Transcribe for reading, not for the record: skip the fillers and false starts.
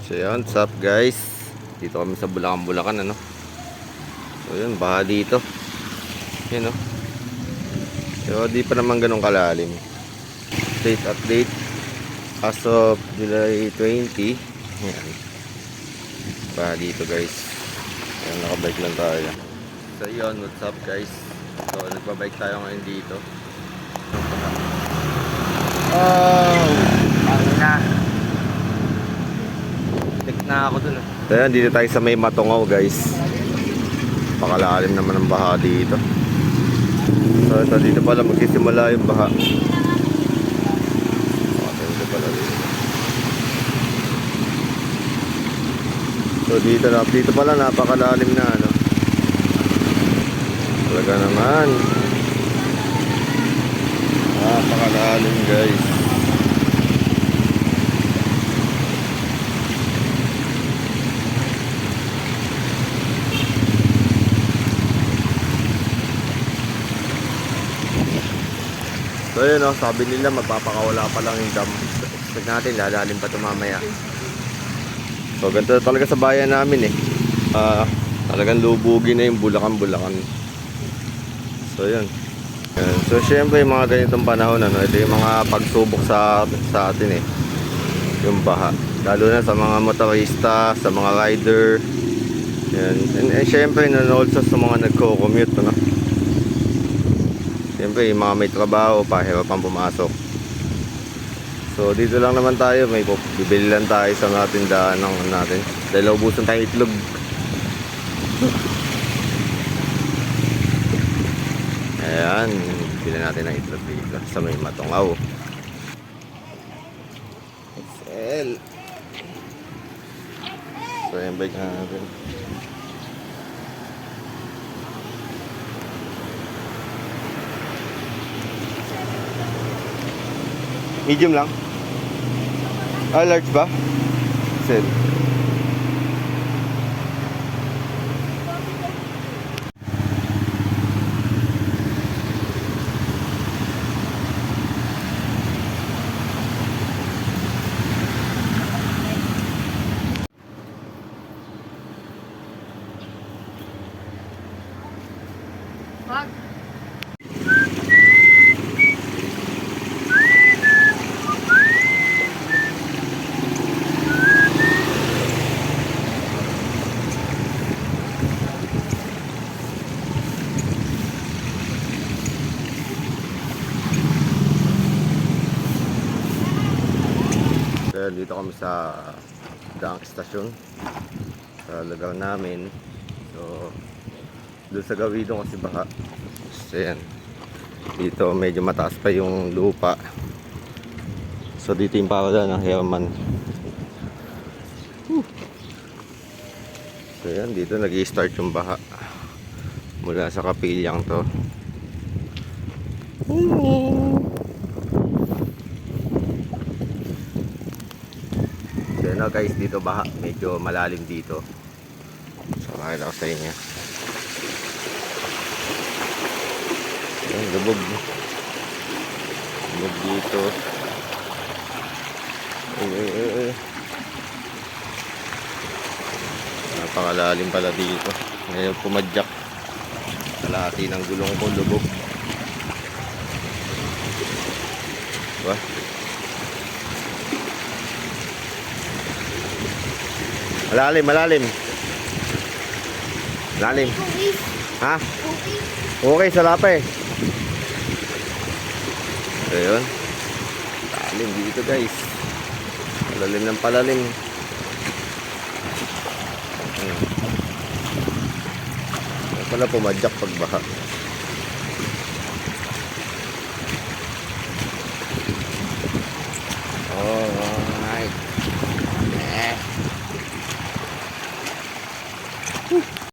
So yun, what's up guys? Dito kami sa Bulacan, ano? So yun, baha dito. Yun, no? So di pa naman ganun kalalim. Update as of July 20. Yan. Baha dito guys. Ayan, nakabike lang tayo. So yun, what's up guys? So nagbabike tayo ngayon dito. Oh, ang na. Tek na ako dun. So yan, dito tayo sa may Matungaw guys. Pakalalim naman ang baha dito. So ito, dito pala magsisimula yung baha. Dito pala dito. So dito pala napakalalim na, ano. Talaga naman. Napakalalim guys. So yun, no, sabi nila magpapakawala pa lang yung dam. Expect natin lalalim pa ito mamaya. So ganito talaga sa bayan namin eh. Talagang lubugin na yung Bulacan. So yun. So syempre yung mga ganitong panahon, ano, ito yung mga pagsubok sa atin eh. Yung baha. Lalo na sa mga motorista, sa mga rider. Yan. And syempre and also sa mga nagko-commute, ano. Siyempre yung mga may trabaho pahirapan pumasok. So dito lang naman tayo, may bibili lang tayo sa mga tindahan ng natin dahil ubusan tayong itlog. Ayan, bili natin ng itlog dito sa may Matungaw. XL. So yung bike natin. Medium lang? Large ba? Sell. Wag. Dito kami sa Daang Stasyon sa lugar namin. So doon sa Gawidon kasi baha. So yan, dito medyo mataas pa yung lupa. So dito yung parada ng Herman. So yan, dito nag-i-start yung baha mula sa kapilyang to. So yun, guys, dito baha, medyo malalim dito. So makita ko sa inyo. Ayan, lubog dito. Napakalalim pala dito. Ngayon pumadyak. Kalahati ng gulong ko lubog. Diba? Malalim. Ha? Okay, salapa eh. So yun, lalim dito guys. Palalim ng palalim. Pala pumadyak pagbaha.